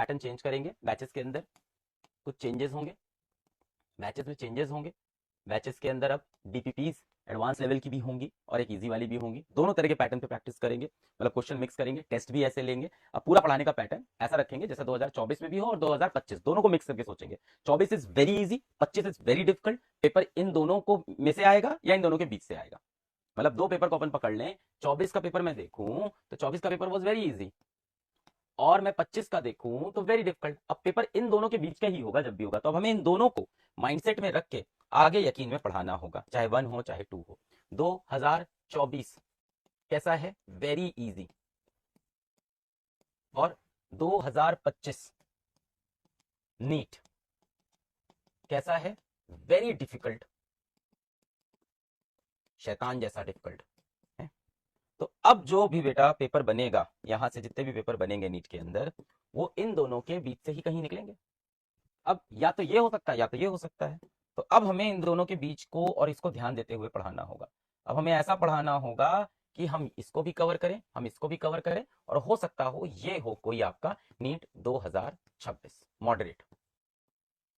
Pattern change करेंगे batches के अंदर, कुछ चेंजेस होंगे, बैचेस में चेंजेस होंगे। बैचेस के अंदर अब डीपीपीज एडवांस लेवल की भी होंगी और एक इजी वाली भी होंगी, दोनों तरह के पैटर्न पे प्रैक्टिस करेंगे, मतलब क्वेश्चन मिक्स करेंगे, टेस्ट भी ऐसे लेंगे। अब पूरा पढ़ाने का पैटर्न ऐसा रखेंगे जैसे 2024 में भी हो और 2025 दोनों को मिक्स करके सोचेंगे। 24 is very easy, 25 is very difficult. Paper in दोनों को में से आएगा या इन दोनों के बीच से आएगा, मतलब दो पेपर को अपन पकड़ लें। 24 का पेपर मैं देखूं तो 24 का पेपर वॉज वेरी इजी, और मैं 25 का देखूं तो वेरी डिफिकल्ट। अब पेपर इन दोनों के बीच का ही होगा जब भी होगा, तो अब हमें इन दोनों को माइंडसेट में रख के आगे यकीन में पढ़ाना होगा, चाहे 1 हो चाहे 2 हो। 2024 कैसा है? Very easy. और 2025 नीट कैसा है? वेरी डिफिकल्ट, शैतान जैसा डिफिकल्ट है। तो अब जो भी बेटा पेपर बनेगा, यहां से जितने भी पेपर बनेंगे नीट के अंदर, वो इन दोनों के बीच से ही कहीं निकलेंगे। अब या तो ये हो सकता है या तो ये हो सकता है, तो अब हमें इन दोनों के बीच को और इसको ध्यान देते हुए पढ़ाना होगा। अब हमें ऐसा पढ़ाना होगा कि हम इसको भी कवर करें, हम इसको भी कवर करें, और हो सकता हो ये हो कोई आपका नीट 2026 मॉडरेट,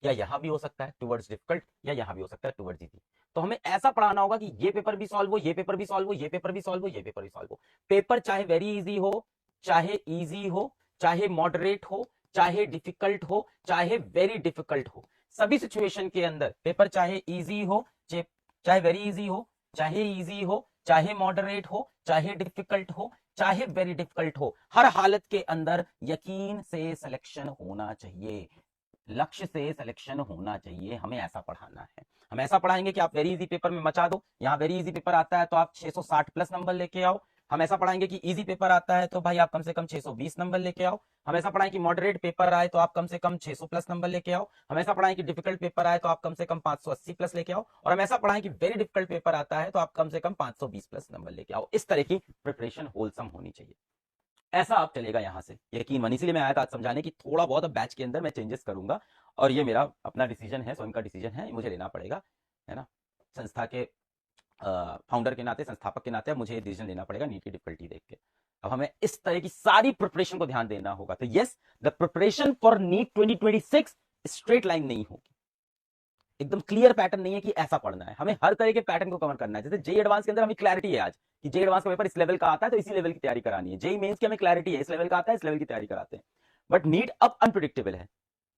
या यहां भी हो सकता है टुवर्ड्स डिफिकल्ट, या यहां भी हो सकता है टुवर्ड्स इजी। तो हमें ऐसा पढ़ाना होगा कि ये पेपर भी सॉल्व हो, ये पेपर भी सॉल्व हो, ये पेपर भी सॉल्व हो, ये पेपर भी सॉल्व हो। पेपर चाहे वेरी इजी हो, चाहे इजी हो, चाहे मॉडरेट हो, चाहे डिफिकल्ट हो, चाहे वेरी डिफिकल्ट हो, सभी सिचुएशन के अंदर पेपर चाहे इजी हो, चाहे वेरी इजी हो, चाहे इजी हो, चाहे मॉडरेट हो, चाहे डिफिकल्ट हो, चाहे वेरी डिफिकल्ट हो, हर हालत के अंदर यकीन से सिलेक्शन होना चाहिए, लक्ष्य से सिलेक्शन होना चाहिए। हमें ऐसा पढ़ाना है। हम ऐसा पढ़ाएंगे कि आप वेरी इजी पेपर में मचा दो, यहाँ वेरी इजी पेपर आता है तो आप 660 प्लस नंबर लेके आओ। हम ऐसा पढ़ाएंगे कि इजी पेपर आता है तो भाई आप कम से कम 620 नंबर लेके आओ। हम ऐसा पढ़ाएं कि मॉडरेट पेपर आए तो आप कम से कम 600 प्लस नंबर लेके आओ। हम ऐसा पढ़ाएं कि डिफिकल्ट पेपर आए तो आप कम से कम 580 प्लस लेके आओ। और हम ऐसा पढ़ाएं कि वेरी डिफिकल्ट पेपर आता है तो आप कम से कम 520 प्लस नंबर लेके आओ। इस तरह की प्रिपरेशन होलसम होनी चाहिए। ऐसा आप चलेगा यहां से, यकीन मानिए। इसलिए मैं आया था आज समझाने की थोड़ा बहुत अब बैच के अंदर मैं चेंजेस करूंगा, और ये मेरा अपना डिसीजन है, स्वयं का डिसीजन है, मुझे लेना पड़ेगा, है ना। संस्था के फाउंडर के नाते, संस्थापक के नाते अब मुझे ये डिसीजन लेना पड़ेगा नीट की डिफिकल्टी देख के। अब हमें इस तरह की सारी प्रिपरेशन को ध्यान देना होगा। तो yes, the preparation for NEET 2026 straight line नहीं होगी, एकदम क्लियर पैटर्न नहीं है कि ऐसा पढ़ना है। हमें हर तरह के पैटर्न को कवर करना है। जैसे जेई एडवांस के अंदर हमें क्लैरिटी है आज कि जेई एडवांस का पेपर इस लेवल का आता है तो इसी लेवल की तैयारी करानी है। जेई मेंस की हमें क्लैरिटी है, इस लेवल का आता है, इस लेवल की तैयारी कराते हैं। बट नीट अब अनप्रिडिक्टेबल है,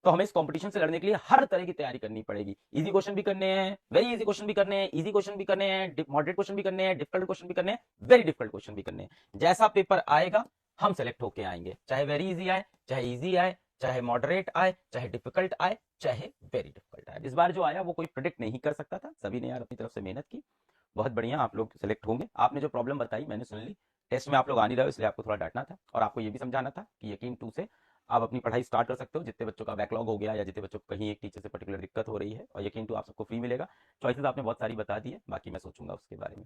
तो हमें इस कंपटीशन से लड़ने के लिए हर तरह की तैयारी करनी पड़ेगी। इजी क्वेश्चन भी करने हैं, वेरी इजी क्वेश्चन भी करने हैं, इजी क्वेश्चन भी करने हैं, मॉडरेट क्वेश्चन भी करने हैं, डिफिकल्ट क्वेश्चन भी करने हैं, वेरी डिफिकल्ट क्वेश्चन भी करने हैं। जैसा पेपर आएगा हम सेलेक्ट होके आएंगे, चाहे वेरी इजी आए, चाहे इजी आए, चाहे मॉडरेट आए, चाहे डिफिकल्ट आए, चाहे वेरी डिफिकल्ट आए। इस बार जो आया वो कोई प्रिडिक्ट नहीं कर सकता था, सभी ने यार अपनी तरफ से मेहनत की। बहुत बढ़िया, आप लोग सेलेक्ट होंगे। आपने जो प्रॉब्लम बताई मैंने सुन ली, टेस्ट में आप लोग आ नहीं रहे हो इसलिए आपको थोड़ा डांटना था, और आपको ये भी समझाना था कि यकीन 2 से आप अपनी पढ़ाई स्टार्ट कर सकते हो। जितने बच्चों का बैकलॉग हो गया या जितने बच्चों को कहीं एक टीचर से पर्टिकुलर दिक्कत हो रही है, और यकीन 2 आप सबको फ्री मिलेगा। चॉइसेस आपने बहुत सारी बता दी है, बाकी मैं सोचूंगा उसके बारे में।